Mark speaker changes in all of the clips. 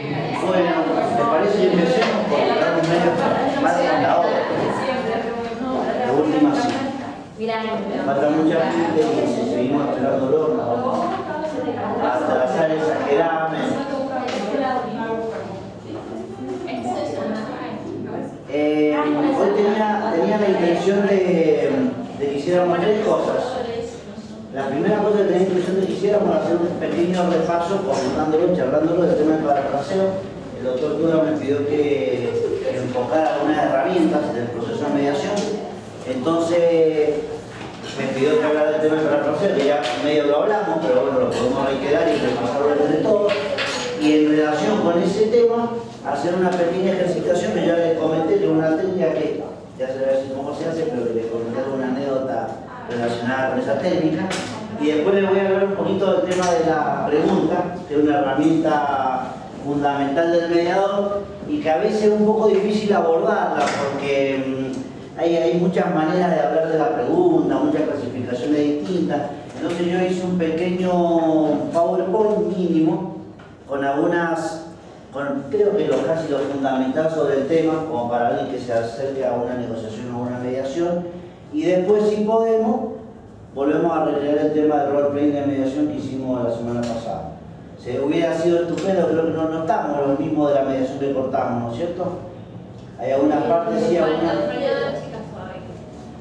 Speaker 1: Bueno, ¿te parece que empecemos por un medio más con la obra? La última sí. Falta mucha gente y si seguimos esperándolo, no vamos a atrasar exageradamente. Hoy tenía la intención de que hiciéramos tres cosas. La primera cosa que tenía la intención de que hiciéramos era hacer un pequeño repaso, comentándolo, charlándolo del tema del parafraseo. El doctor Tura me pidió que enfocara algunas herramientas del proceso de mediación. Entonces me pidió que hablara del tema del parafraseo, que ya medio lo hablamos, pero bueno, lo podemos reiterar y repasarlo desde todo. Y en relación con ese tema, hacer una pequeña ejercitación que ya les comenté, que es una técnica que ya se va a decir cómo se hace, pero que les comenté una anécdota relacionada con esa técnica. Y después les voy a hablar un poquito del tema de la pregunta, que es una herramienta fundamental del mediador y que a veces es un poco difícil abordarla porque hay muchas maneras de hablar de la pregunta, muchas clasificaciones distintas. Entonces yo hice un pequeño PowerPoint mínimo con algunas, creo que casi lo fundamental sobre el tema, como para alguien que se acerque a una negociación o una mediación. Y después, si podemos, volvemos a recrear el tema del roleplay de mediación que hicimos la semana pasada. Se hubiera sido estupendo, creo que no estamos los mismos de la mediación que cortamos, ¿no es cierto? Hay algunas partes, sí, algunas.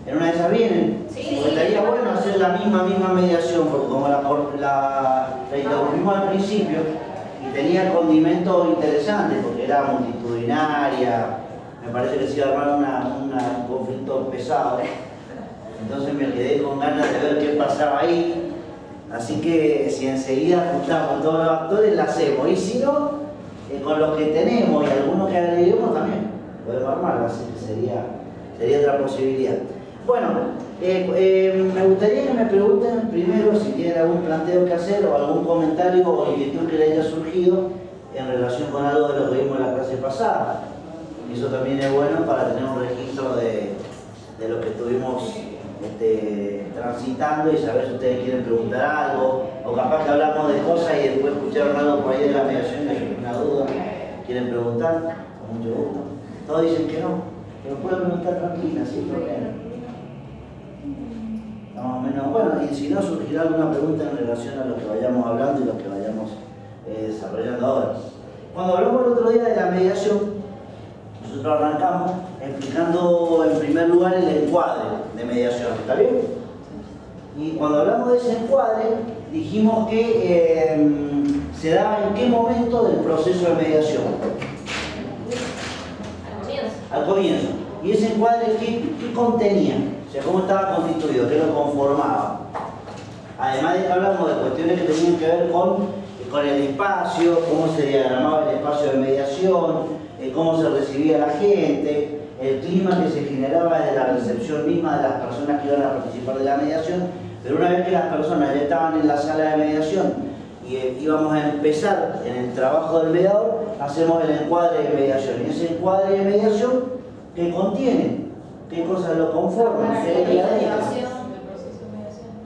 Speaker 1: ¿En una de esas vienen? Sí. Porque estaría bueno hacer la misma mediación, porque como la interrumpimos al principio y tenía condimentos interesantes, porque era multitudinaria, me parece que se iba a armar un conflicto pesado. Entonces me quedé con ganas de ver qué pasaba ahí. Así que si enseguida juntamos todos los actores, la hacemos. Y si no, con los que tenemos y algunos que agreguemos también podemos armarla, así que sería otra posibilidad. Bueno, me gustaría que me pregunten primero si tienen algún planteo que hacer o algún comentario o inquietud que les haya surgido en relación con algo de lo que vimos en la clase pasada. Y eso también es bueno para tener un registro de lo que estuvimos transitando y saber si ustedes quieren preguntar algo, o capaz que hablamos de cosas y después escucharon algo por ahí de la mediación y hay una duda, quieren preguntar, con mucho gusto. Todos dicen que no, pero pueden preguntar tranquila, sin problema. Más o menos, bueno, y si no surgirá alguna pregunta en relación a lo que vayamos hablando y lo que vayamos desarrollando ahora. Cuando hablamos el otro día de la mediación, nosotros arrancamos explicando en primer lugar el encuadre de mediación, ¿está bien? Y cuando hablamos de ese encuadre, dijimos que se daba en qué momento del proceso de mediación. Al comienzo. ¿Y ese encuadre qué contenía? O sea, ¿cómo estaba constituido? ¿Qué lo conformaba? Además de que hablamos de cuestiones que tenían que ver con el espacio, cómo se diagramaba el espacio de mediación, cómo se recibía la gente, el clima que se generaba desde la recepción misma de las personas que iban a participar de la mediación. Pero una vez que las personas ya estaban en la sala de mediación y íbamos a empezar en el trabajo del mediador, hacemos el encuadre de mediación. Y ese encuadre de mediación, ¿qué contiene? ¿Qué cosas lo conforman? ¿Qué características?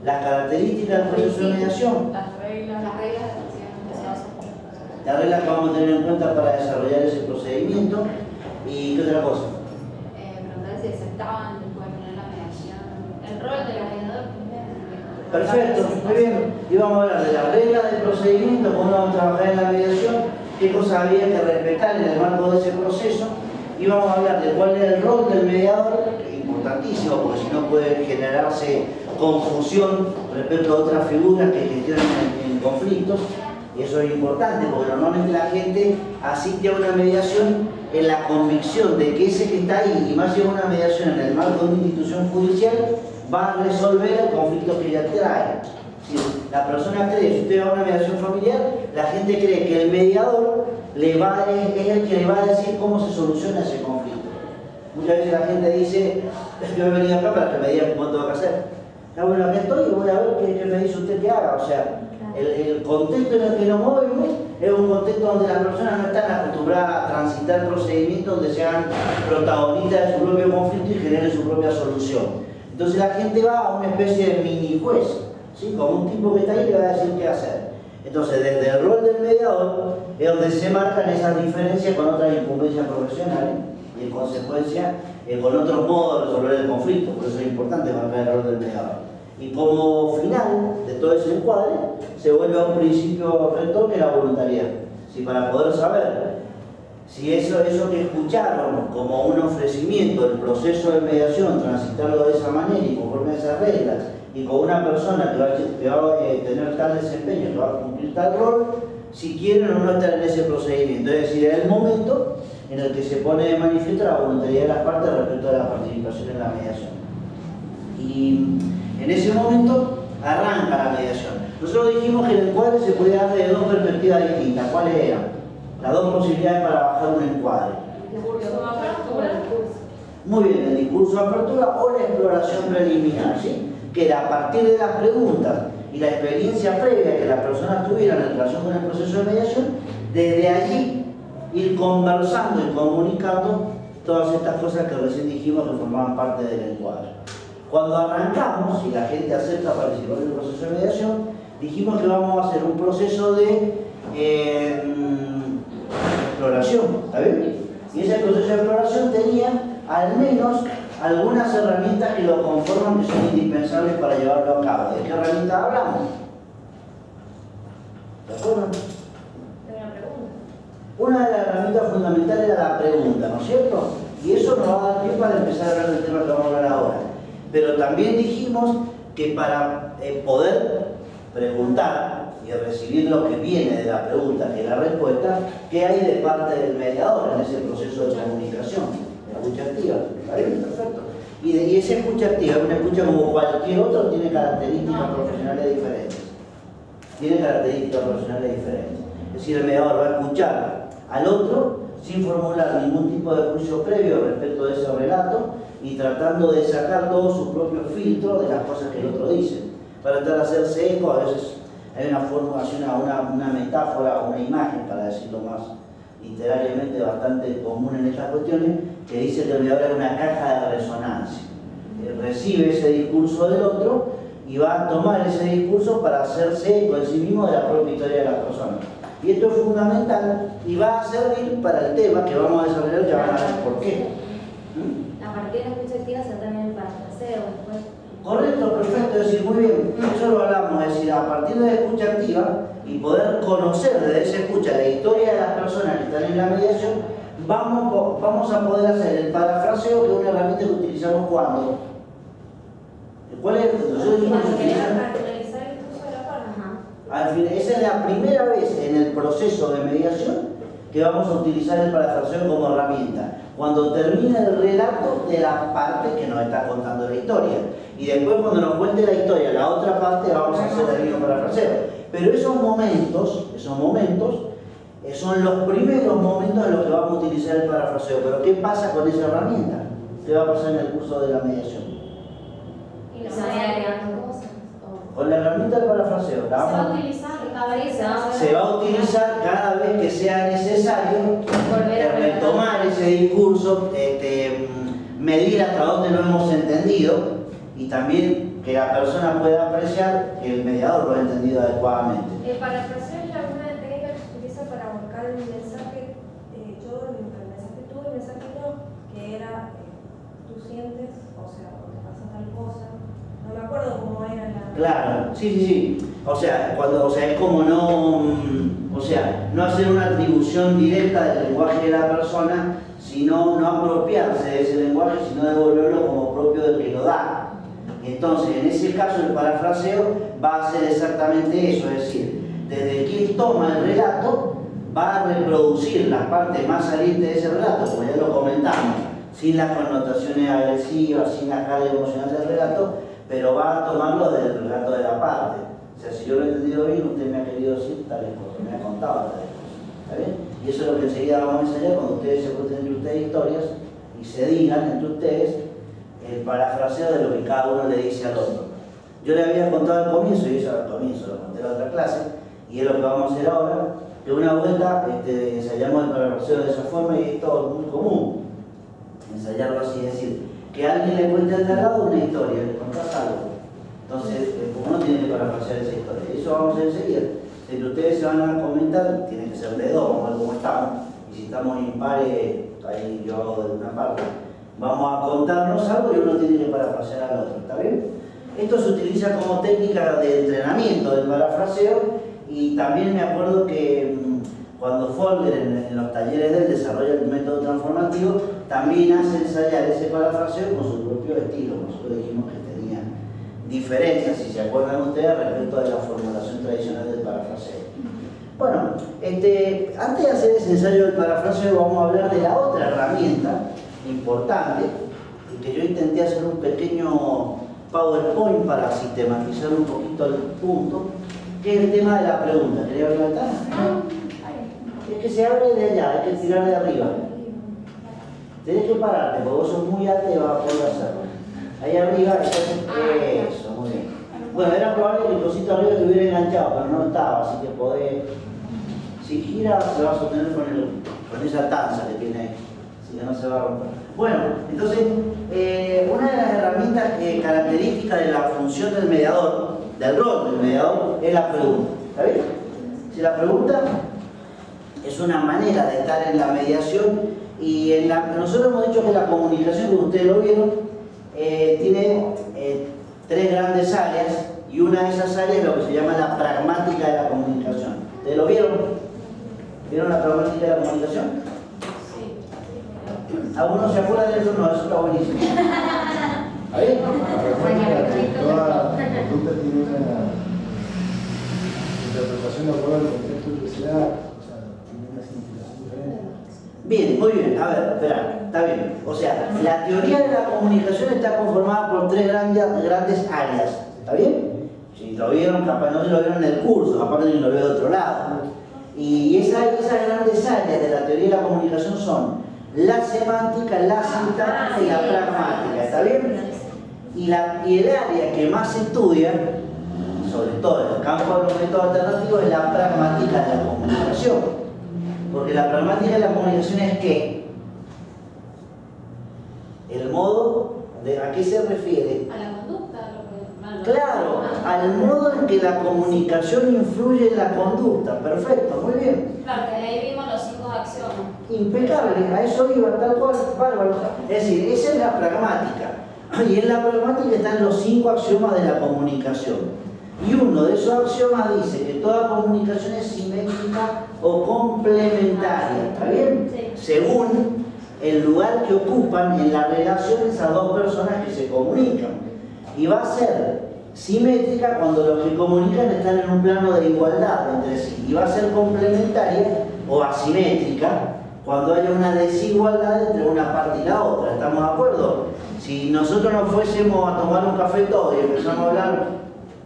Speaker 1: Las características del proceso de mediación. Las reglas que vamos a tener en cuenta para desarrollar ese procedimiento. ¿Y qué otra cosa?
Speaker 2: Preguntar si aceptaban después de la mediación. El rol del mediador.
Speaker 1: Perfecto, muy bien. Y vamos a hablar de las reglas del procedimiento, cómo vamos a trabajar en la mediación, qué cosas había que respetar en el marco de ese proceso. Y vamos a hablar de cuál es el rol del mediador, que es importantísimo, porque si no puede generarse confusión respecto a otras figuras que gestionan en conflictos. Y eso es importante porque normalmente la gente asiste a una mediación en la convicción de que ese que está ahí, y más si es una mediación en el marco de una institución judicial, va a resolver el conflicto que ella trae. Si la persona cree, si usted va a una mediación familiar, la gente cree que el mediador es el que le va a decir cómo se soluciona ese conflicto. Muchas veces la gente dice, yo he venido acá para que me digan cómo tengo que hacer. Bueno, aquí estoy y voy a ver qué me dice usted que haga. O sea, el contexto en el que nos movemos es un contexto donde las personas no están acostumbradas a transitar procedimientos donde sean protagonistas de su propio conflicto y generen su propia solución. Entonces la gente va a una especie de mini juez, ¿sí? Como un tipo que está ahí le va a decir qué hacer. Entonces, desde el rol del mediador es donde se marcan esas diferencias con otras incumbencias profesionales y en consecuencia con otros modos de resolver el conflicto. Por eso es importante marcar el rol del mediador. Y como final de todo ese encuadre, se vuelve a un principio rector que es la voluntariedad. Si para poder saber si eso que escucharon como un ofrecimiento del proceso de mediación, transitarlo de esa manera y conforme a esas reglas, y con una persona que va a tener tal desempeño, que va a cumplir tal rol, si quieren o no estar en ese procedimiento. Es decir, es el momento en el que se pone de manifiesto la voluntariedad de las partes respecto a la participación en la mediación. Y en ese momento arranca la mediación. Nosotros dijimos que en el encuadre se podía dar de dos perspectivas distintas. ¿Cuáles eran? Las dos posibilidades para bajar un encuadre. Muy bien, el discurso de apertura o la exploración preliminar, ¿sí? Que a partir de las preguntas y la experiencia previa que las personas tuvieran en relación con el proceso de mediación, desde allí ir conversando y comunicando todas estas cosas que recién dijimos que formaban parte del encuadre. Cuando arrancamos y la gente acepta participar en el proceso de mediación, dijimos que vamos a hacer un proceso de exploración, ¿está bien? Y ese proceso de exploración tenía al menos algunas herramientas que lo conforman, que son indispensables para llevarlo a cabo. ¿De qué herramientas hablamos? ¿De acuerdo?
Speaker 2: De una pregunta.
Speaker 1: Una de las herramientas fundamentales era la pregunta, ¿no es cierto? Y eso nos va a dar pie para empezar a hablar del tema que vamos a hablar ahora. Pero también dijimos que para poder preguntar y recibir lo que viene de la pregunta, que es la respuesta, ¿qué hay de parte del mediador en ese proceso de comunicación? La escucha activa, ¿está bien? Perfecto. Y esa escucha activa, una escucha como cualquier otro, tiene características profesionales diferentes. Tiene características profesionales diferentes. Es decir, el mediador va a escuchar al otro sin formular ningún tipo de juicio previo respecto de ese relato y tratando de sacar todos sus propios filtros de las cosas que el otro dice. Para tratar de hacerse eco, a veces hay una formulación, una metáfora, una imagen, para decirlo más literariamente, bastante común en estas cuestiones, que dice que el mediador es una caja de resonancia. Recibe ese discurso del otro y va a tomar ese discurso para hacerse eco en sí mismo de la propia historia de la persona. Y esto es fundamental y va a servir para el tema que vamos a desarrollar, ya van a ver por qué.
Speaker 2: A partir de la escucha activa se da también el parafraseo después.
Speaker 1: Correcto, perfecto, es decir, muy bien, eso lo hablamos, es decir, a partir de la escucha activa y poder conocer desde esa escucha la historia de las personas que están en la mediación, vamos a poder hacer el parafraseo, que es una herramienta que utilizamos cuando. ¿Cuál es? Nosotros dijimos que utilizamos. Al fin, esa es la primera vez en el proceso de mediación que vamos a utilizar el parafraseo como herramienta. Cuando termine el relato de la parte que nos está contando la historia. Y después cuando nos cuente la historia, la otra parte, vamos a hacer el mismo parafraseo. Pero esos momentos son los primeros momentos en los que vamos a utilizar el parafraseo. Pero ¿qué pasa con esa herramienta? ¿Qué va a pasar en el curso de la mediación?
Speaker 2: Y lo van agregando cosas.
Speaker 1: Con la herramienta del parafraseo,
Speaker 2: Se va a utilizar cada vez.
Speaker 1: Se va a utilizar cada vez que sea necesario retomar ese discurso, medir hasta dónde lo hemos entendido y también que la persona pueda apreciar que el mediador lo ha entendido adecuadamente.
Speaker 3: El parafraseo es alguna técnica que se utiliza para volcar el mensaje yo, el mensaje tú, el mensaje yo, que era tú sientes, o sea, o te pasa tal cosa. No me acuerdo cómo era la...
Speaker 1: Claro, sí. O sea, es como no hacer una atribución directa del lenguaje de la persona, sino no apropiarse de ese lenguaje, sino devolverlo como propio del que lo da. Entonces, en ese caso, el parafraseo va a hacer exactamente eso, es decir, desde quien toma el relato, va a reproducir las partes más salientes de ese relato, como ya lo comentamos, sin las connotaciones agresivas, sin la carga emocional del relato, pero va a tomarlo del relato de la parte. O sea, si yo lo he entendido bien, usted me ha querido decir tales cosas, me ha contado tales cosas. ¿Está bien? Y eso es lo que enseguida vamos a enseñar cuando ustedes se cuenten entre ustedes historias y se digan entre ustedes el parafraseo de lo que cada uno le dice al otro. Yo le había contado al comienzo, y eso al comienzo lo conté en la otra clase, y es lo que vamos a hacer ahora, que una vuelta ensayamos el parafraseo de esa forma y es todo muy común. Ensayarlo así, es decir, que alguien le cuente al de al lado una historia, le contás algo. Entonces, uno tiene que parafrasear esa historia. Y eso vamos a hacer enseguida. entre ustedes se van a comentar, tiene que ser de dos, vamos a ver cómo estamos, y si estamos impares, ahí yo hago de una parte, vamos a contarnos algo y uno tiene que parafrasear al otro, ¿está bien? Esto se utiliza como técnica de entrenamiento del parafraseo, y también me acuerdo que cuando Folger en los talleres de él desarrolla el método transformativo, también hace ensayar ese parafraseo con su propio estilo. Nosotros dijimos que tenía diferencias, si se acuerdan ustedes, respecto de la formulación tradicional del parafraseo. Bueno, antes de hacer ese ensayo del parafraseo, vamos a hablar de la otra herramienta importante, y que yo intenté hacer un pequeño PowerPoint para sistematizar un poquito el punto, que es el tema de la pregunta. ¿Quería ver la ventana? Es que se abre de allá, hay que tirar de arriba. Tienes que pararte, porque vos sos muy alto y vas a poder hacerlo. Ahí arriba, eso, muy bien. Bueno, era probable que el cosito arriba estuviera enganchado, pero no estaba, así que podés... Si gira, se va a sostener con esa tanza que tiene ahí, así que no se va a romper. Bueno, entonces, una de las herramientas características de la función del mediador, del rol del mediador, es la pregunta. ¿Está bien? Si la pregunta es una manera de estar en la mediación, y nosotros hemos dicho que la comunicación, como ustedes lo vieron, tiene tres grandes áreas, y una de esas áreas es lo que se llama la pragmática de la comunicación. ¿Ustedes lo vieron? ¿Vieron la pragmática de la comunicación? Sí. ¿Alguno se acuerda de eso? No, eso está buenísimo. ¿Está bien?
Speaker 4: Toda conducta tiene una interpretación de acuerdo al contexto que se da.
Speaker 1: Bien, muy bien. A ver, espera, está bien. O sea, la teoría de la comunicación está conformada por tres grandes áreas. ¿Está bien? Si lo vieron, capaz no se lo vieron en el curso, capaz que lo veo de otro lado. Y esas grandes áreas de la teoría de la comunicación son la semántica, la sintáctica y la pragmática. ¿Está bien? Y el área que más se estudia, sobre todo en el campo de los métodos alternativos, es la pragmática de la comunicación. Porque la pragmática de la comunicación es ¿qué? El modo, ¿a qué se refiere?
Speaker 2: A la conducta.
Speaker 1: Claro, al modo en que la comunicación influye en la conducta. Perfecto, muy bien.
Speaker 2: Claro, que ahí vimos los 5 axiomas.
Speaker 1: Impecable, a eso iba, tal cual, bárbaro. Es decir, esa es la pragmática. Y en la pragmática están los 5 axiomas de la comunicación. Y uno de esos axiomas dice que toda comunicación es simétrica o complementaria, ¿está bien? Sí. Según el lugar que ocupan en la relación esas dos personas que se comunican. Y va a ser simétrica cuando los que comunican están en un plano de igualdad entre sí. Y va a ser complementaria o asimétrica cuando haya una desigualdad entre una parte y la otra. ¿Estamos de acuerdo? Si nosotros nos fuésemos a tomar un café todos y empezamos a hablar,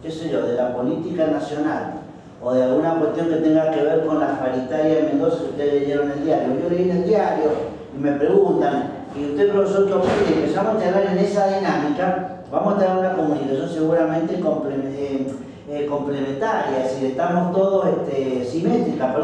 Speaker 1: qué sé yo, de la política nacional o de alguna cuestión que tenga que ver con la paritaria de Mendoza que ustedes leyeron en el diario. Yo leí en el diario y me preguntan, ¿y usted, profesor, qué opina? Y empezamos a hablar en esa dinámica, vamos a tener una comunicación seguramente complementaria, es decir, estamos todos simétrica,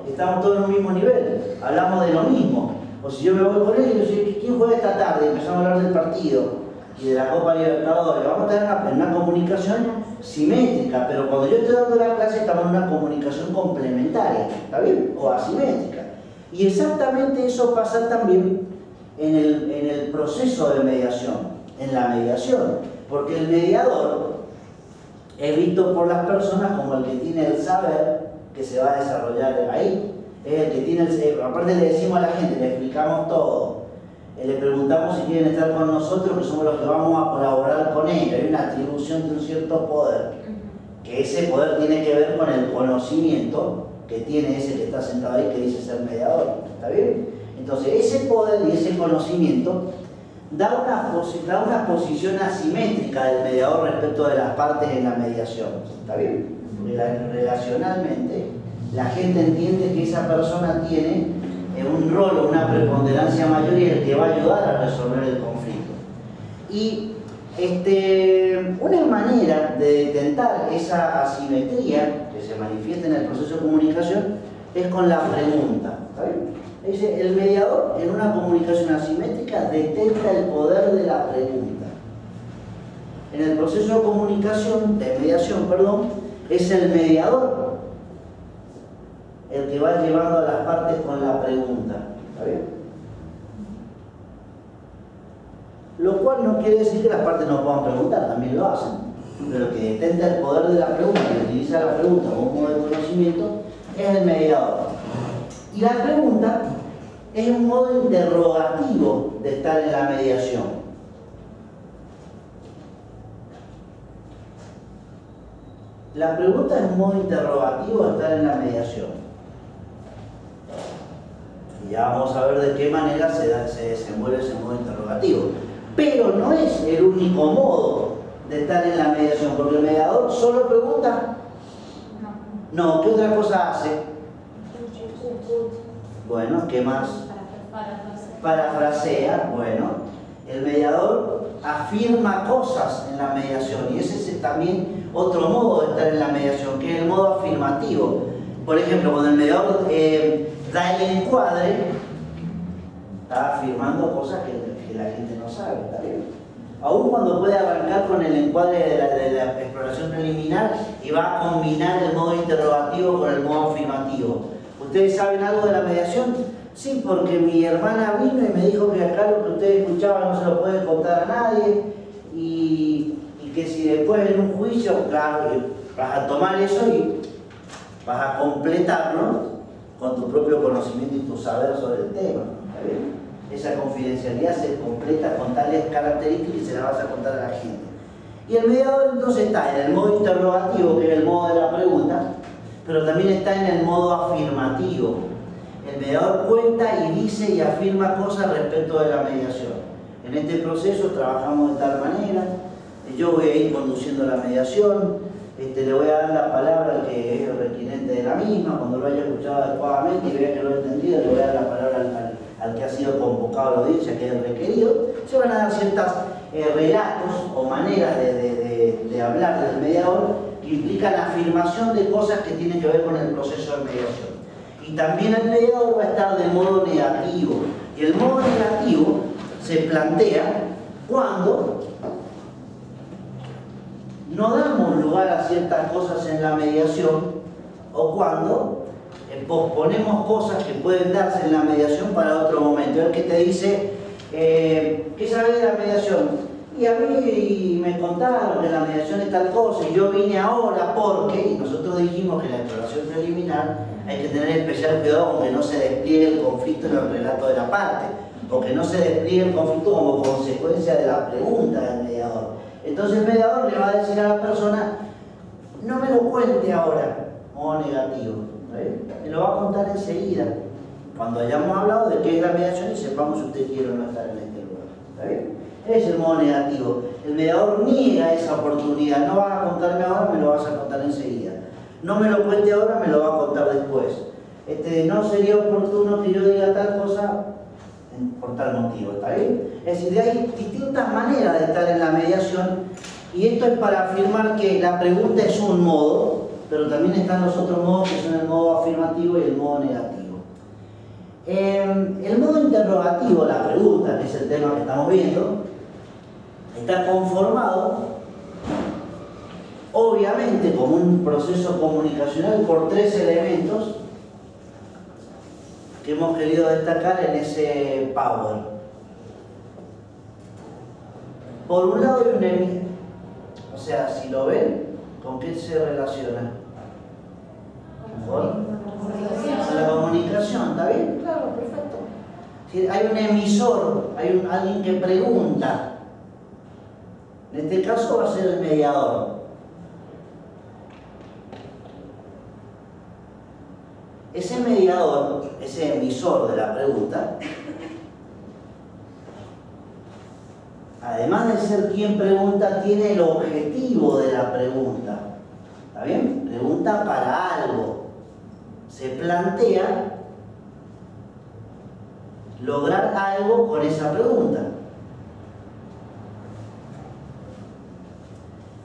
Speaker 1: estamos todos en un mismo nivel, hablamos de lo mismo. O si yo me voy con él y digo, ¿quién juega esta tarde? Y empezamos a hablar del partido y de la Copa Libertadores. Vamos a tener una comunicación simétrica, pero cuando yo estoy dando la clase estamos en una comunicación complementaria, ¿está bien? O asimétrica. Y exactamente eso pasa también en el proceso de mediación, en la mediación, porque el mediador es visto por las personas como el que tiene el saber que se va a desarrollar ahí. Es el que tiene aparte le decimos a la gente, le explicamos todo. Le preguntamos si quieren estar con nosotros, que somos los que vamos a colaborar con ellos. Hay una atribución de un cierto poder, que ese poder tiene que ver con el conocimiento que tiene ese que está sentado ahí, que dice ser mediador. ¿Está bien? Entonces, ese poder y ese conocimiento da una posición asimétrica del mediador respecto de las partes en la mediación. ¿Está bien? Porque relacionalmente, la gente entiende que esa persona tiene un rol o una preponderancia mayor y el que va a ayudar a resolver el conflicto. Y una manera de detentar esa asimetría que se manifiesta en el proceso de comunicación es con la pregunta. ¿Está bien? El mediador en una comunicación asimétrica detecta el poder de la pregunta. En el proceso de comunicación, de mediación, perdón, es el mediador el que va llevando a las partes con la pregunta. ¿Está bien? Lo cual no quiere decir que las partes no puedan preguntar, también lo hacen. Pero el que detenta el poder de la pregunta y utiliza la pregunta como un modo de conocimiento es el mediador. Y la pregunta es un modo interrogativo de estar en la mediación. La pregunta es un modo interrogativo de estar en la mediación. Y ya vamos a ver de qué manera se desenvuelve ese modo interrogativo. Pero no es el único modo de estar en la mediación, porque el mediador solo pregunta. No, ¿qué otra cosa hace? Bueno, ¿qué más? Parafrasea. Bueno, el mediador afirma cosas en la mediación y ese es también otro modo de estar en la mediación, que es el modo afirmativo. Por ejemplo, cuando el mediador da el encuadre, está afirmando cosas que la gente no sabe, ¿está bien? Aún cuando puede arrancar con el encuadre de la exploración preliminar y va a combinar el modo interrogativo con el modo afirmativo. ¿Ustedes saben algo de la mediación? Sí, porque mi hermana vino y me dijo que acá lo que ustedes escuchaban no se lo puede contar a nadie y que si después en un juicio, claro, vas a tomar eso y vas a completarlo con tu propio conocimiento y tu saber sobre el tema. ¿Está bien? Esa confidencialidad se completa con tales características y se la vas a contar a la gente. Y el mediador entonces está en el modo interrogativo, que es el modo de la pregunta, pero también está en el modo afirmativo. El mediador cuenta y dice y afirma cosas respecto de la mediación. En este proceso trabajamos de tal manera, yo voy a ir conduciendo la mediación, le voy a dar la palabra al que es el requirente de la misma, cuando lo haya escuchado adecuadamente y vea que lo he entendido, le voy a dar la palabra al que ha sido convocado a la audiencia, que es el requerido. Se van a dar ciertos relatos o maneras de hablar del mediador que implican la afirmación de cosas que tienen que ver con el proceso de mediación. Y también el mediador va a estar de modo negativo. Y el modo negativo se plantea cuando no damos lugar a ciertas cosas en la mediación o cuando posponemos cosas que pueden darse en la mediación para otro momento. El que te dice, ¿qué sabes de la mediación? Y a mí me contaron que la mediación es tal cosa y yo vine ahora porque, y nosotros dijimos que en la exploración preliminar hay que tener especial cuidado con que no se despliegue el conflicto en el relato de la parte, o que no se despliegue el conflicto como consecuencia de la pregunta del mediador. Entonces el mediador le va a decir a la persona, no me lo cuente ahora, modo negativo, me lo va a contar enseguida, cuando hayamos hablado de qué es la mediación y sepamos si usted quiere o no estar en este lugar. ¿Está bien? Es el modo negativo. El mediador niega esa oportunidad. No vas a contarme ahora, me lo vas a contar enseguida. No me lo cuente ahora, me lo va a contar después. No sería oportuno que yo diga tal cosa por tal motivo, ¿está bien? Es decir, hay distintas maneras de estar en la mediación y esto es para afirmar que la pregunta es un modo, pero también están los otros modos que son el modo afirmativo y el modo negativo. El modo interrogativo, la pregunta, que es el tema que estamos viendo, está conformado, obviamente, como un proceso comunicacional por tres elementos que hemos querido destacar en ese Power. Por un lado hay un emisor, o sea, si lo ven, ¿con qué se relaciona? ¿Con la comunicación? ¿Está bien? Claro, perfecto. Si hay un emisor, hay alguien que pregunta. En este caso va a ser el mediador. Ese mediador, ese emisor de la pregunta, además de ser quien pregunta, tiene el objetivo de la pregunta. ¿Está bien? Pregunta para algo. Se plantea lograr algo con esa pregunta.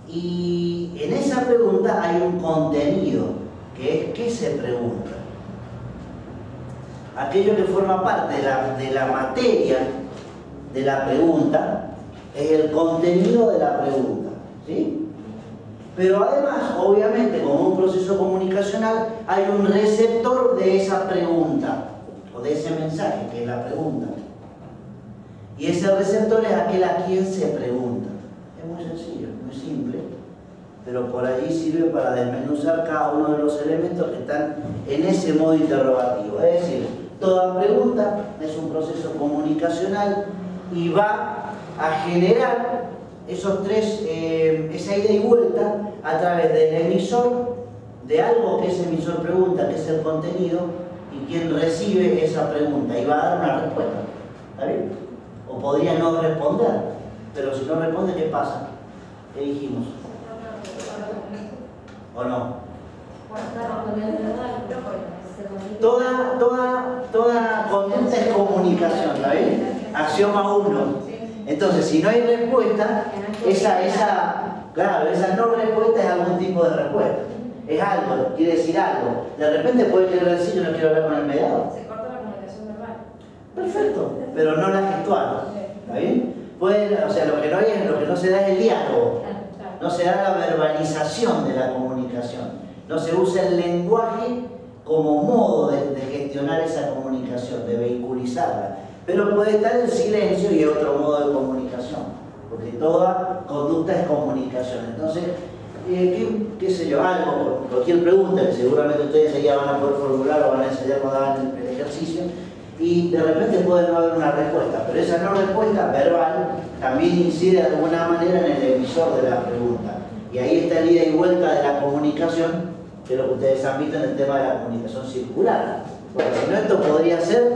Speaker 1: Y en esa pregunta hay un contenido, que es ¿qué se pregunta? Aquello que forma parte de la materia de la pregunta es el contenido de la pregunta, ¿sí? Pero además, obviamente, como un proceso comunicacional, hay un receptor de esa pregunta, o de ese mensaje, que es la pregunta. Y ese receptor es aquel a quien se pregunta. Es muy sencillo, muy simple, pero por allí sirve para desmenuzar cada uno de los elementos que están en ese modo interrogativo. Es decir, toda pregunta es un proceso comunicacional y va a generar esos tres, esa ida y vuelta a través del emisor, de algo que ese emisor pregunta, que es el contenido, y quien recibe esa pregunta y va a dar una respuesta. ¿Está bien? O podría no responder, pero si no responde, ¿qué pasa? ¿Qué dijimos? ¿O no? Toda conducta es comunicación, ¿está bien? Axioma 1. Entonces, si no hay respuesta, esa no respuesta es algún tipo de respuesta. Es algo, quiere decir algo. De repente puede querer decir, yo no quiero hablar con el mediador.
Speaker 3: Se corta la comunicación verbal.
Speaker 1: Perfecto, pero no la gestual. ¿Está bien? O sea, lo que no se da es el diálogo. No se da la verbalización de la comunicación. No se usa el lenguaje como modo de gestionar esa comunicación, de vehiculizarla. Pero puede estar el silencio y otro modo de comunicación, porque toda conducta es comunicación. Entonces, qué sé yo, algo, cualquier pregunta que seguramente ustedes ya van a poder formular o van a ensayar cuando hagan el ejercicio, y de repente puede no haber una respuesta, pero esa no respuesta verbal también incide de alguna manera en el emisor de la pregunta. Y ahí está el ida y vuelta de la comunicación, que es lo que ustedes han visto en el tema de la comunicación circular. Porque si no, esto podría ser,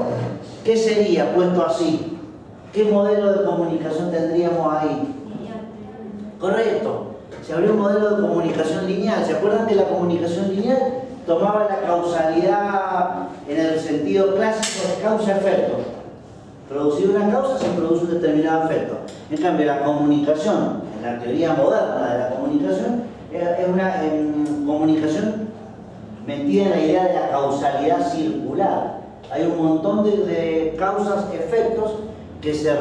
Speaker 1: ¿qué sería puesto así? ¿Qué modelo de comunicación tendríamos ahí? Correcto. Se abrió un modelo de comunicación lineal. ¿Se acuerdan que la comunicación lineal tomaba la causalidad en el sentido clásico de causa-efecto? Producir una causa se produce un determinado efecto. En cambio, la comunicación, en la teoría moderna de la comunicación, es una comunicación metida en la idea de la causalidad circular. Hay un montón de causas, efectos que se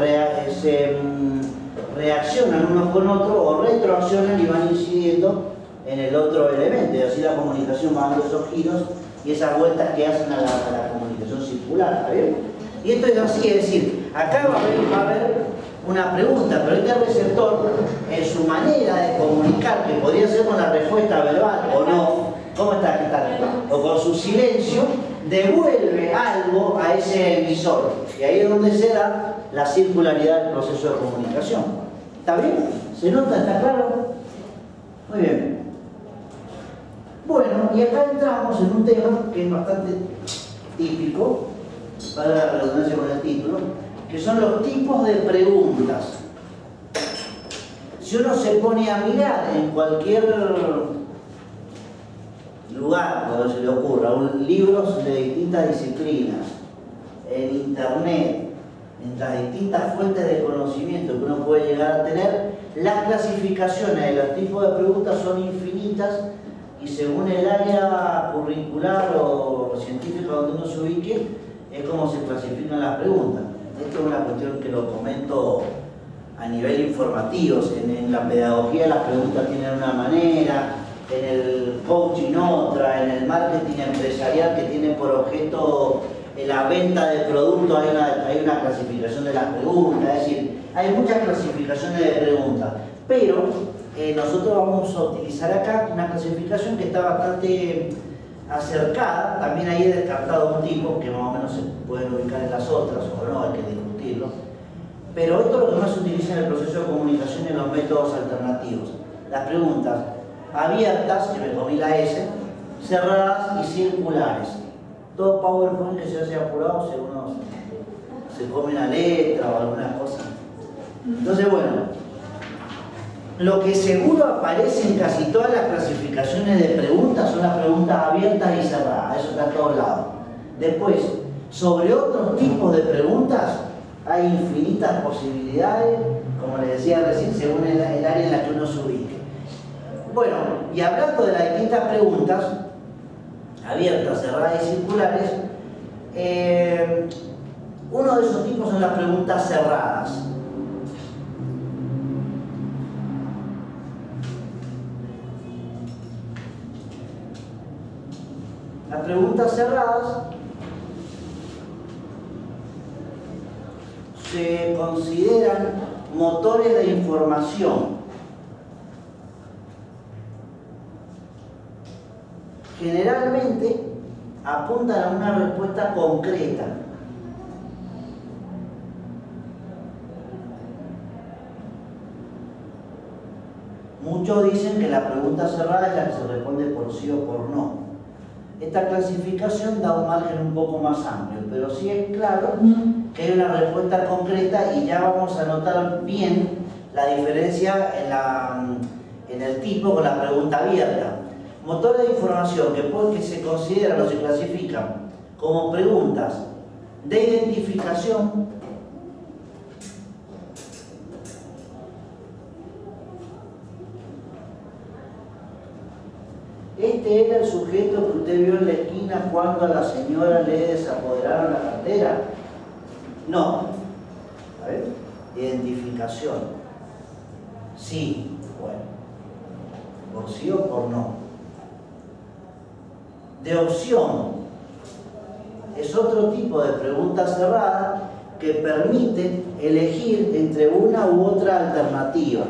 Speaker 1: reaccionan unos con otros o retroaccionan y van incidiendo en el otro elemento. Y así la comunicación va dando esos giros y esas vueltas que hacen a la comunicación circular. ¿Está bien? Y esto es así, es decir, acá va a haber una pregunta, pero este receptor, en su manera de comunicar, que podría ser con la respuesta verbal o no, ¿cómo está? ¿Qué tal? O con su silencio, devuelve algo a ese emisor. Y ahí es donde se da la circularidad del proceso de comunicación. ¿Está bien? ¿Se nota? ¿Está claro? Muy bien. Bueno, y acá entramos en un tema que es bastante típico, para la redundancia con el título, que son los tipos de preguntas. Si uno se pone a mirar en cualquier lugar donde se le ocurra, libros de distintas disciplinas, en internet, en las distintas fuentes de conocimiento que uno puede llegar a tener, las clasificaciones de los tipos de preguntas son infinitas y según el área curricular o científica donde uno se ubique, es como se clasifican las preguntas. Esto es una cuestión que lo comento a nivel informativo. En la pedagogía las preguntas tienen una manera, en el coaching otra, en el marketing empresarial que tiene por objeto la venta de productos hay una clasificación de las preguntas. Es decir, hay muchas clasificaciones de preguntas, pero nosotros vamos a utilizar acá una clasificación que está bastante acercada. También ahí he descartado un tipo que más o menos se pueden ubicar en las otras o no, hay que discutirlo, pero esto es lo que más se utiliza en el proceso de comunicación y en los métodos alternativos. Las preguntas abiertas, que me comí la S, cerradas y circulares. Todo PowerPoint que se hace apurado según se come una letra o alguna cosa. Entonces, bueno, lo que seguro aparece en casi todas las clasificaciones de preguntas son las preguntas abiertas y cerradas. Eso está a todos lados. Después, sobre otros tipos de preguntas, hay infinitas posibilidades, como les decía recién, según el área en la que uno se ubique. Bueno, y hablando de las distintas preguntas, abiertas, cerradas y circulares, uno de esos tipos son las preguntas cerradas. Las preguntas cerradas se consideran motores de información. Generalmente apuntan a una respuesta concreta. Muchos dicen que la pregunta cerrada es la que se responde por sí o por no. Esta clasificación da un margen un poco más amplio, pero sí es claro que hay una respuesta concreta y ya vamos a notar bien la diferencia en el tipo con la pregunta abierta. Motores de información que se consideran o se clasifican como preguntas de identificación, ¿este era el sujeto que usted vio en la esquina cuando a la señora le desapoderaron la cartera? No. A ver, identificación. Sí, bueno. Por sí o por no. De opción. Es otro tipo de pregunta cerrada que permite elegir entre una u otra alternativa.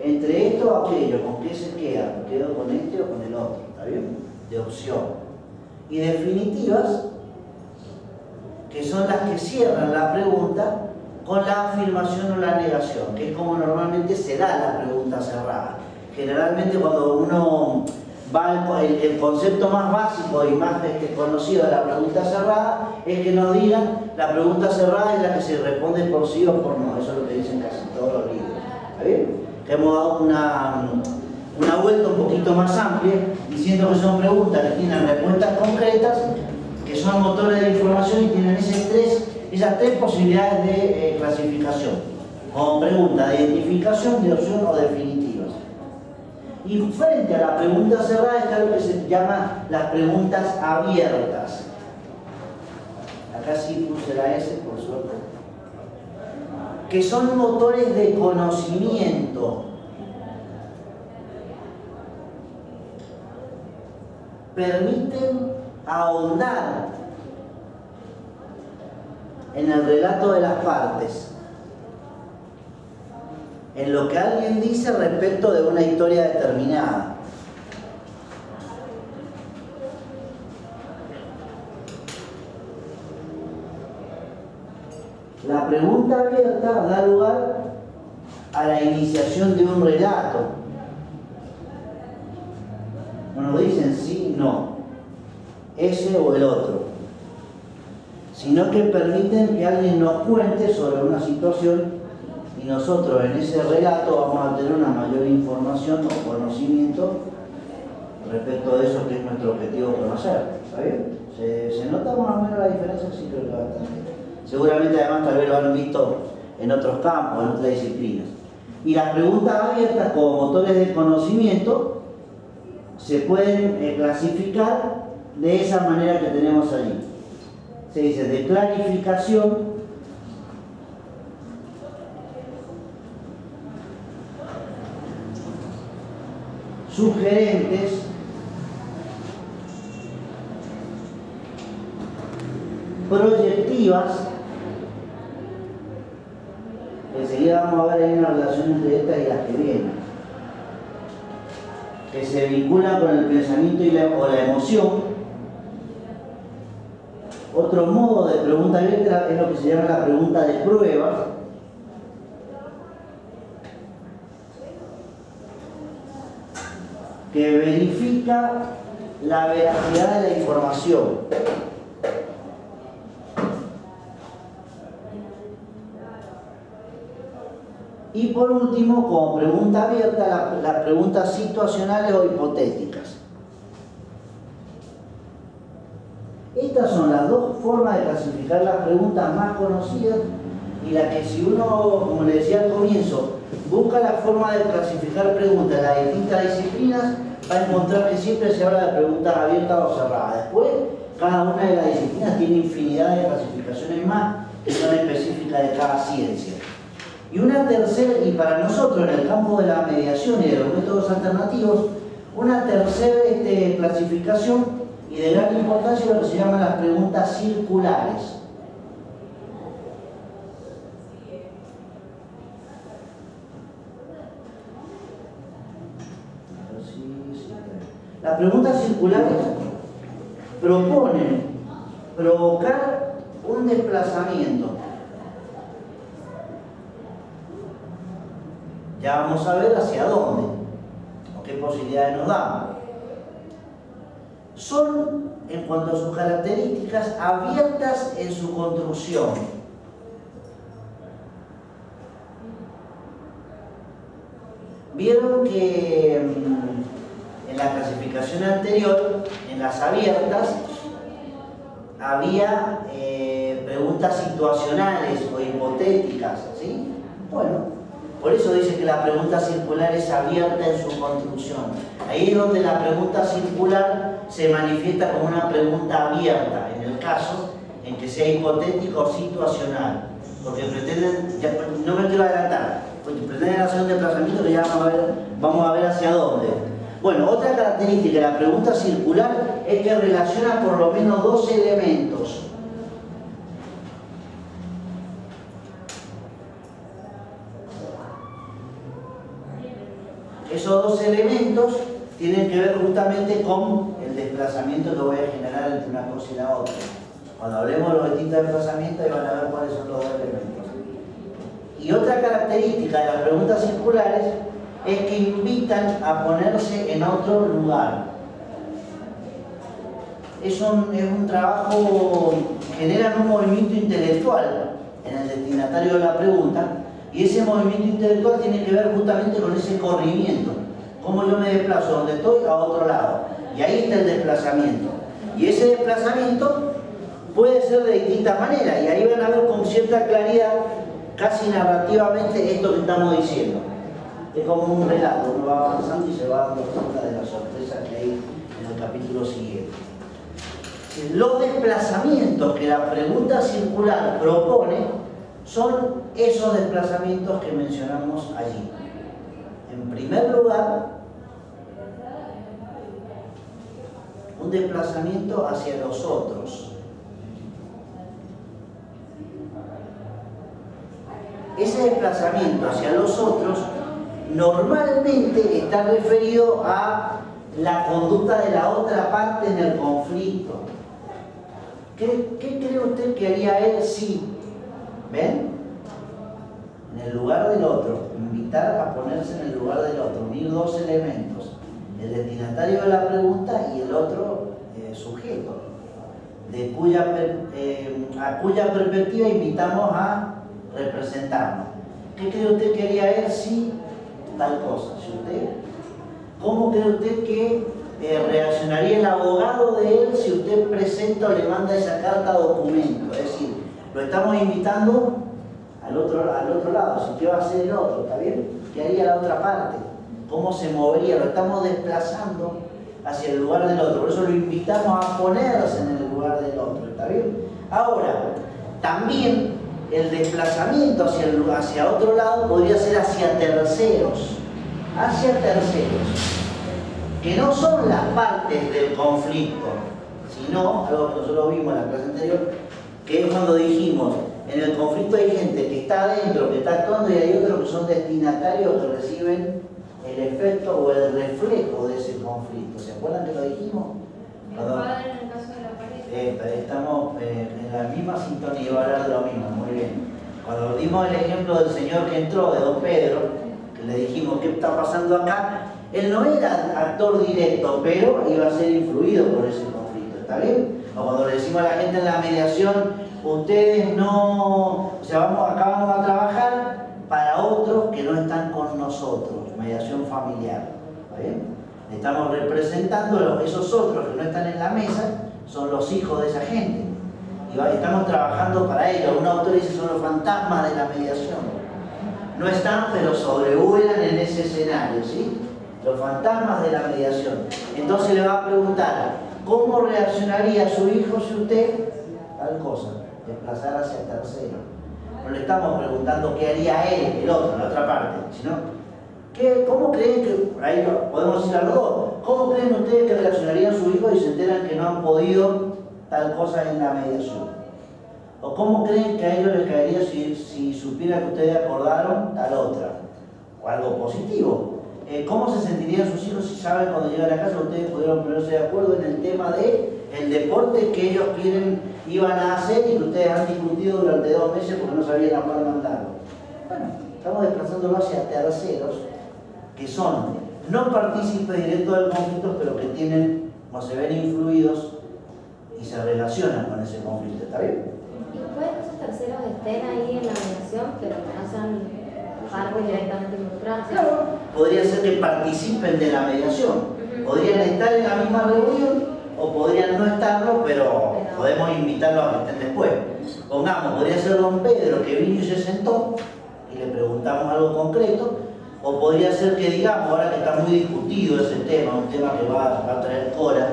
Speaker 1: Entre esto o aquello, ¿con qué se queda? ¿Me quedo con este o con el otro? ¿Está bien? De opción. Y definitivas, que son las que cierran la pregunta con la afirmación o la negación, que es como normalmente se da la pregunta cerrada. Generalmente cuando uno va el concepto más básico y más conocido de la pregunta cerrada es que nos digan la pregunta cerrada es la que se responde por sí o por no. Eso es lo que dicen casi todos los libros. ¿Está bien? Que hemos dado una vuelta un poquito más amplia diciendo que son preguntas que tienen respuestas concretas, que son motores de información y tienen esas tres posibilidades de clasificación, como preguntas de identificación, de opción o definitivas. Y frente a la pregunta cerrada está lo que se llama las preguntas abiertas. Acá sí puse la S por suerte. Que son motores de conocimiento. Permiten ahondar en el relato de las partes, en lo que alguien dice respecto de una historia determinada. La pregunta abierta da lugar a la iniciación de un relato. No nos dicen sí, no, ese o el otro, sino que permiten que alguien nos cuente sobre una situación y nosotros en ese relato vamos a tener una mayor información o conocimiento respecto de eso que es nuestro objetivo conocer. ¿Está bien? ¿Se nota más o menos la diferencia? Sí, creo que bastante. Seguramente además tal vez lo han visto en otros campos, en otras disciplinas. Y las preguntas abiertas como motores de conocimiento se pueden clasificar de esa manera que tenemos allí. Se dice de clarificación, sugerentes, proyectivas. Enseguida vamos a ver ahí una relación entre estas y las que vienen, que se vinculan con el pensamiento o la emoción. Otro modo de pregunta abierta es lo que se llama la pregunta de prueba, que verifica la veracidad de la información. Y por último, como pregunta abierta, las preguntas situacionales o hipotéticas. Estas son las dos formas de clasificar las preguntas más conocidas y la que si uno, como le decía al comienzo, busca la forma de clasificar preguntas en las distintas disciplinas, va a encontrar que siempre se habla de preguntas abiertas o cerradas. Después, cada una de las disciplinas tiene infinidad de clasificaciones más que son específicas de cada ciencia. Y una tercera, y para nosotros en el campo de la mediación y de los métodos alternativos, Una tercera clasificación y de gran importancia es lo que se llaman las preguntas circulares. Las preguntas circulares proponen provocar un desplazamiento. Ya vamos a ver hacia dónde o qué posibilidades nos dan. Son, en cuanto a sus características, abiertas en su construcción. Vieron que en la clasificación anterior, en las abiertas, había preguntas situacionales o hipotéticas, ¿sí? Bueno, por eso dice que la pregunta circular es abierta en su construcción. Ahí es donde la pregunta circular se manifiesta como una pregunta abierta, en el caso en que sea hipotético o situacional. Porque pretenden, ya, no me quiero adelantar, porque pretenden hacer un desplazamiento que ya vamos a ver hacia dónde. Bueno, otra característica de la pregunta circular es que relaciona por lo menos dos elementos. Esos dos elementos tienen que ver justamente con el desplazamiento que voy a generar entre una cosa y la otra. Cuando hablemos de los distintos desplazamientos, ahí van a ver cuáles son los dos elementos. Y otra característica de las preguntas circulares es que invitan a ponerse en otro lugar. Es un trabajo, generan un movimiento intelectual en el destinatario de la pregunta, y ese movimiento intelectual tiene que ver justamente con ese corrimiento. Cómo yo me desplazo donde estoy a otro lado. Y ahí está el desplazamiento. Y ese desplazamiento puede ser de distintas maneras, y ahí van a ver con cierta claridad, casi narrativamente, esto que estamos diciendo. Es como un relato, uno va avanzando y se va dando cuenta de las sorpresas que hay en el capítulo siguiente. Los desplazamientos que la pregunta circular propone son esos desplazamientos que mencionamos allí. En primer lugar, un desplazamiento hacia los otros. Ese desplazamiento hacia los otros normalmente está referido a la conducta de la otra parte en el conflicto. ¿Qué cree usted que haría él si, ven, en el lugar del otro, invitar a ponerse en el lugar del otro, unir dos elementos, el destinatario de la pregunta y el otro sujeto, a cuya perspectiva invitamos a representarnos? ¿Qué cree usted que haría él si tal cosa? ¿Cómo cree usted que reaccionaría el abogado de él si usted presenta o le manda esa carta documento? Es decir, lo estamos invitando al otro lado. Si ¿qué va a hacer el otro? ¿Está bien? ¿Qué haría la otra parte? ¿Cómo se movería? Lo estamos desplazando hacia el lugar del otro. Por eso lo invitamos a ponerse en el lugar del otro. ¿Está bien? Ahora, también el desplazamiento hacia otro lado podría ser hacia terceros. Hacia terceros. Que no son las partes del conflicto, sino, algo que nosotros vimos en la clase anterior, que es cuando dijimos, en el conflicto hay gente que está adentro, que está actuando, y hay otros que son destinatarios que reciben el efecto o el reflejo de ese conflicto. ¿Se acuerdan que lo dijimos?
Speaker 3: El padre en el caso de la pareja.
Speaker 1: Estamos en la misma sintonía y va a hablar de lo mismo, muy bien. Cuando dimos el ejemplo del señor que entró, de don Pedro, que le dijimos, ¿qué está pasando acá? Él no era actor directo, pero iba a ser influido por ese conflicto, ¿está bien? O cuando le decimos a la gente en la mediación, ustedes no, o sea, acá vamos a trabajar para otros que no están con nosotros, mediación familiar, ¿está bien? Estamos representando esos otros que no están en la mesa, son los hijos de esa gente, y estamos trabajando para ellos. Un autor dice, son los fantasmas de la mediación. No están, pero sobrevuelan en ese escenario, ¿sí? Los fantasmas de la mediación. Entonces le va a preguntar, ¿cómo reaccionaría su hijo si usted tal cosa? Desplazar hacia tercero. No le estamos preguntando qué haría él, el otro, la otra parte, sino ¿Cómo creen que, ahí podemos decir a los dos, cómo creen ustedes que reaccionarían sus hijos y se enteran que no han podido tal cosa en la mediación? ¿O cómo creen que a ellos les caería si supieran que ustedes acordaron tal otra? O algo positivo. ¿Cómo se sentirían sus hijos si saben cuando llegan a casa ustedes pudieron ponerse de acuerdo en el tema de el deporte que ellos iban a hacer y que ustedes han discutido durante 2 meses porque no sabían a cuál mandarlo? Bueno, estamos desplazándolo hacia terceros que son no partícipes directos del conflicto, pero que tienen o se ven influidos y se relacionan con ese conflicto. ¿Está bien?
Speaker 5: ¿Y puede que esos terceros estén ahí en la mediación, pero que no sean partes directamente involucradas?
Speaker 1: Claro, podría ser que participen de la mediación. Podrían estar en la misma reunión o podrían no estarlo, pero podemos invitarlos a que estén después. Pongamos, podría ser don Pedro que vino y se sentó y le preguntamos algo concreto, o podría ser que digamos, ahora que está muy discutido ese tema, un tema que va a traer cola,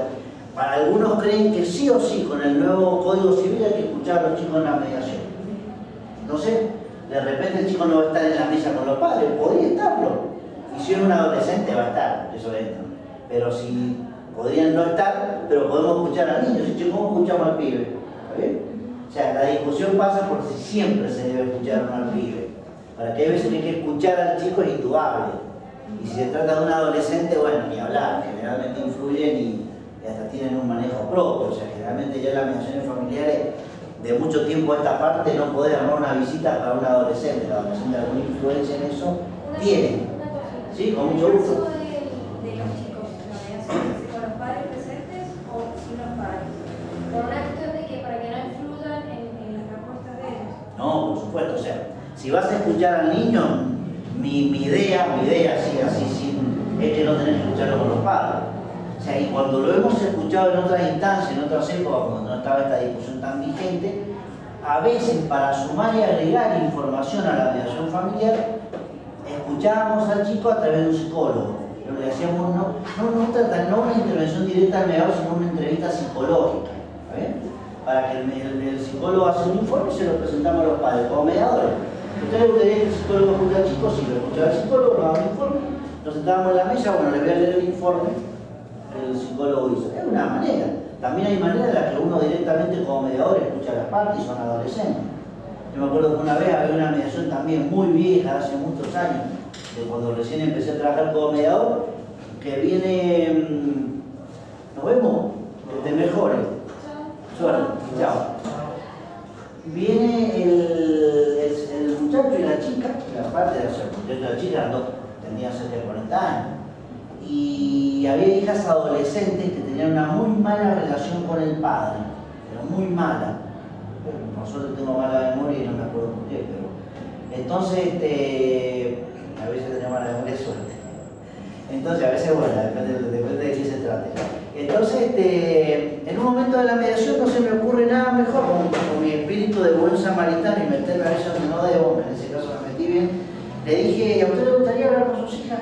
Speaker 1: para algunos creen que sí o sí con el nuevo Código Civil hay que escuchar a los chicos en la mediación. No sé, de repente el chico no va a estar en la mesa con los padres, podría estarlo. Y si es un adolescente va a estar, eso entra. Pero si podrían no estar, pero podemos escuchar al niño. Si ¿cómo escuchamos al pibe? ¿Está bien? O sea, la discusión pasa por si siempre se debe escuchar o no al pibe. Para que hay veces que hay que escuchar al chico es indudable. Y si se trata de un adolescente, bueno, ni hablar, generalmente influyen y hasta tienen un manejo propio. O sea, generalmente ya en las mediaciones familiares de mucho tiempo a esta parte no poder armar una visita para un adolescente. La adolescente alguna influencia en eso tiene. Sí, con mucho gusto.
Speaker 3: ¿El caso de los chicos, la mediación con los padres presentes o sin los padres? Por una cuestión de que para que no influyan en las respuestas de ellos.
Speaker 1: No, por supuesto. O sea, si vas a escuchar al niño, mi idea así sin, es que no tenés que escucharlo con los padres. O sea, y cuando lo hemos escuchado en otras instancias, en otras épocas, cuando no estaba esta discusión tan vigente, a veces para sumar y agregar información a la mediación familiar, escuchábamos al chico a través de un psicólogo. Pero le hacíamos no una intervención directa al mediador, sino una entrevista psicológica. ¿Está bien? Para que el psicólogo hace un informe y se lo presentamos a los padres como mediadores. ¿Usted le gustaría que el psicólogo escuche al chico? Sí, lo escuchaba el psicólogo, nos daba un informe, nos sentábamos en la mesa, bueno, le voy a leer el informe que el psicólogo hizo. Es una manera. También hay maneras en las que uno directamente como mediador escucha a las partes y son adolescentes. Yo me acuerdo que una vez había una mediación también muy vieja, hace muchos años, de cuando recién empecé a trabajar como mediador, que viene... ¿Nos vemos? Que te mejore. Suerte. Chao. Viene el muchacho y la chica, la parte de el muchacho y la chica tenían cerca de 40 años, y había hijas adolescentes que tenían una muy mala relación con el padre, pero muy mala. Nosotros tengo mala memoria y no me acuerdo por qué, pero entonces a veces tenía mala memoria, suerte. Entonces a veces, bueno, depende de qué se trate. Entonces, en un momento de la mediación no se me ocurre nada mejor con mi espíritu de buen samaritano y meterme a veces donde no debo, que en ese caso me metí bien. Le dije, ¿a usted le gustaría hablar con sus hijas?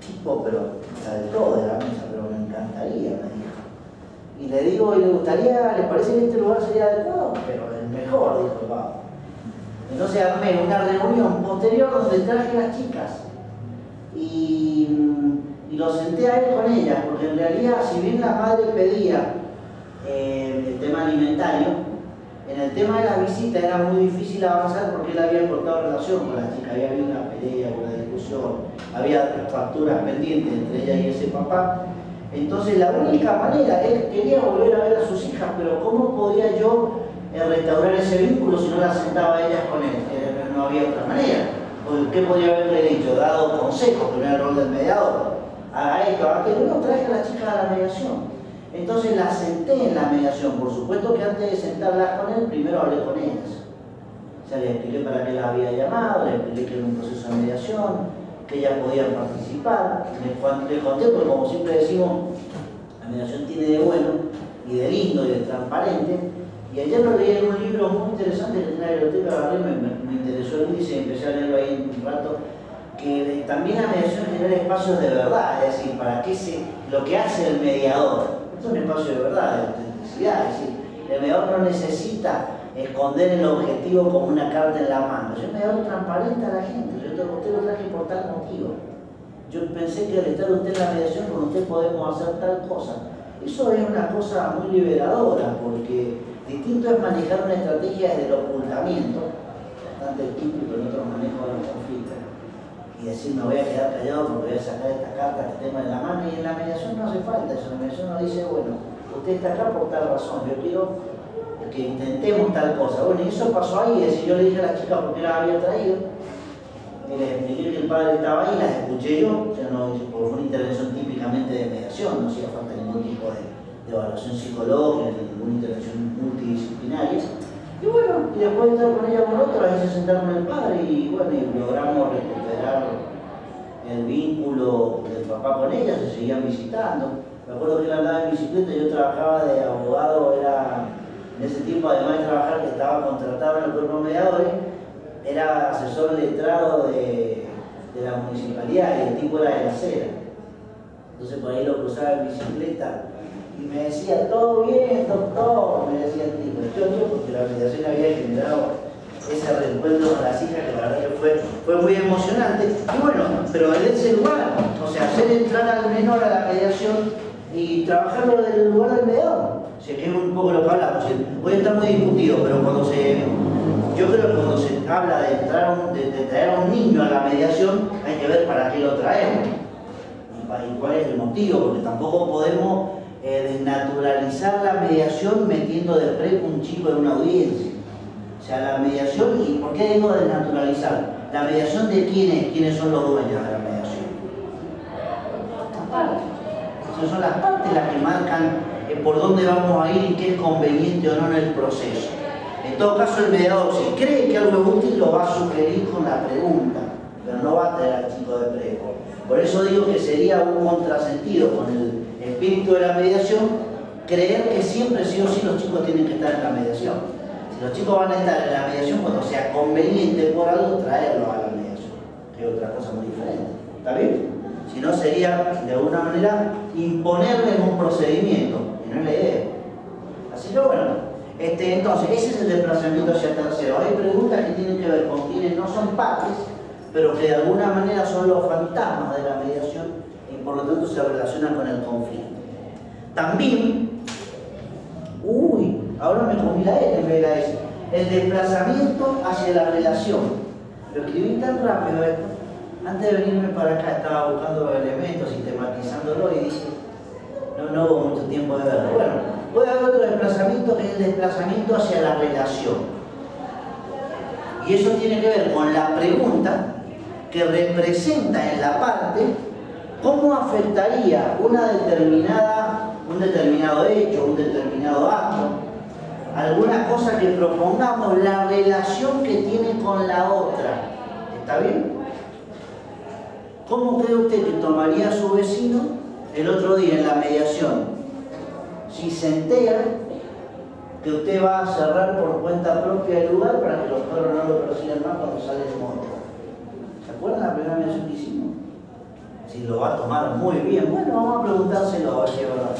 Speaker 1: Tipo, pero de todo de la mesa, pero me encantaría, me dijo. Y le digo, ¿y le gustaría, le parece que este lugar sería adecuado? Pero el mejor, dijo el pavo. Entonces armé una reunión posterior donde traje a las chicas. Y lo senté a él con ellas, porque en realidad, si bien la madre pedía el tema alimentario, en el tema de la visita era muy difícil avanzar porque él había cortado relación con la chica, había habido una pelea, una discusión, había facturas pendientes entre ella y ese papá. Entonces la única manera, él quería volver a ver a sus hijas, pero ¿cómo podía yo restaurar ese vínculo si no las sentaba a ellas con él? No había otra manera. ¿Qué podría haberle dicho? Dado consejos, que no era el rol del mediador. A esto, a aquello, no, traje a la chica a la mediación. Entonces la senté en la mediación. Por supuesto que antes de sentarlas con él, primero hablé con ellas. O sea, le expliqué para qué las había llamado, le expliqué que era un proceso de mediación, que ellas podían participar. Le conté, porque como siempre decimos, la mediación tiene de bueno y de lindo y de transparente. Y ayer lo leí en un libro muy interesante que tenía en la biblioteca, agarré, me interesó el índice y empecé a leerlo ahí un rato, que también la mediación genera espacios de verdad, es decir, para qué lo que hace el mediador. Esto es un espacio de verdad, de autenticidad, es decir, el mediador no necesita esconder el objetivo como una carta en la mano. El mediador transparente a la gente, yo te lo traje por tal motivo. Yo pensé que al estar usted en la mediación con usted podemos hacer tal cosa. Eso es una cosa muy liberadora, porque distinto es manejar una estrategia desde el ocultamiento, bastante típico en otros manejos de los conflictos, y decir me voy a quedar callado porque voy a sacar esta carta que tengo en la mano, y en la mediación no hace falta eso. En la mediación uno dice, bueno, usted está acá por tal razón, yo quiero que intentemos tal cosa. Bueno, y eso pasó ahí, es decir, yo le dije a la chica por qué la había traído, y les expliqué que el padre estaba ahí, las escuché yo, o sea, no, porque fue una intervención típicamente de mediación, no hacía falta ningún tipo de evaluación psicológica, ni ninguna intervención multidisciplinaria. Y bueno, y después de estar con ella por otra, la hice sentar con el padre y bueno, y logramos recuperar el vínculo del papá con ella, se seguían visitando. Me acuerdo que él andaba en bicicleta, yo trabajaba de abogado, era en ese tiempo, además de trabajar, que estaba contratado en el cuerpo de mediadores, era asesor letrado de la municipalidad y el tipo era de la acera. Entonces por ahí lo cruzaba en bicicleta y me decía, todo bien, doctor, me decía el tipo. Yo, porque la mediación había generado ese reencuentro con las hijas, que la verdad que fue muy emocionante. Y bueno, pero en ese lugar, o sea, hacer entrar al menor a la mediación y trabajarlo desde el lugar del mediador. O sea, que es un poco lo que hablamos. Hoy está muy discutido, pero yo creo que cuando se habla de traer a un niño a la mediación, hay que ver para qué lo traemos y cuál es el motivo, porque tampoco podemos desnaturalizar la mediación metiendo de prepo un chico en una audiencia. O sea, la mediación, ¿y por qué digo desnaturalizar? ¿La mediación de quiénes son los dueños de la mediación? Las partes. Entonces son las partes las que marcan por dónde vamos a ir y qué es conveniente o no en el proceso. En todo caso, el mediador, si cree que algo es útil, lo va a sugerir con la pregunta, pero no va a traer al chico de prepo. Por eso digo que sería un contrasentido con el espíritu de la mediación, creer que siempre sí o sí los chicos tienen que estar en la mediación. Si los chicos van a estar en la mediación cuando sea conveniente por algo, traerlos a la mediación, que es otra cosa muy diferente. ¿Está bien? Si no, sería de alguna manera imponerles un procedimiento, y no es la idea. Así que bueno, entonces ese es el desplazamiento hacia tercero. Hay preguntas que tienen que ver con quienes no son partes, pero que de alguna manera son los fantasmas de la mediación y por lo tanto se relacionan con el conflicto. También, ahora me comí la E en vez de la S, el desplazamiento hacia la relación. Lo escribí tan rápido esto, antes de venirme para acá estaba buscando elementos, sistematizándolo y dije, no hubo mucho tiempo de verlo. Bueno, puede haber otro desplazamiento que es el desplazamiento hacia la relación. Y eso tiene que ver con la pregunta que representa en la parte cómo afectaría un determinado hecho, un determinado acto, alguna cosa que propongamos, la relación que tiene con la otra. ¿Está bien? ¿Cómo cree usted que tomaría a su vecino el otro día en la mediación si se entera que usted va a cerrar por cuenta propia el lugar para que los perros no lo persigan más cuando sale de moto? ¿Se acuerdan la primera mediación que hicimos? Si lo va a tomar muy bien, bueno, vamos a preguntárselo a ver si es verdad.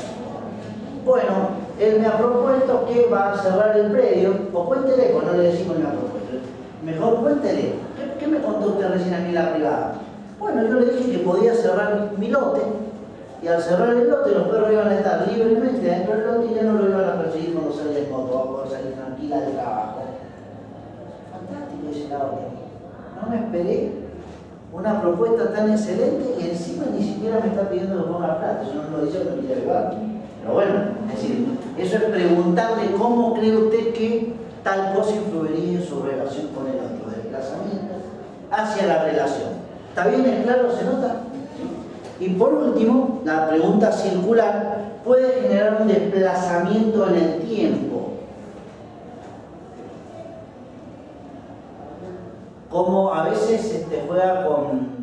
Speaker 1: Bueno, él me ha propuesto que va a cerrar el predio, o cuéntele, pues no le decimos me ha propuesto, mejor cuéntele. ¿Qué me contó usted recién a mí en la privada? Bueno, yo le dije que podía cerrar mi lote, y al cerrar el lote los perros iban a estar libremente dentro del lote y ya no lo iban a perseguir cuando salía el moto, va a poder salir tranquila del trabajo. Fantástico, dice la otra. No me esperé una propuesta tan excelente y encima ni siquiera me está pidiendo que ponga plata, yo no lo dice que no quiere ayudar. Pero bueno, es decir, eso es preguntarle cómo cree usted que tal cosa influiría en su relación con el otro, desplazamiento hacia la relación. ¿Está bien? ¿Es claro? ¿Se nota? Y por último, la pregunta circular puede generar un desplazamiento en el tiempo. Como a veces juega con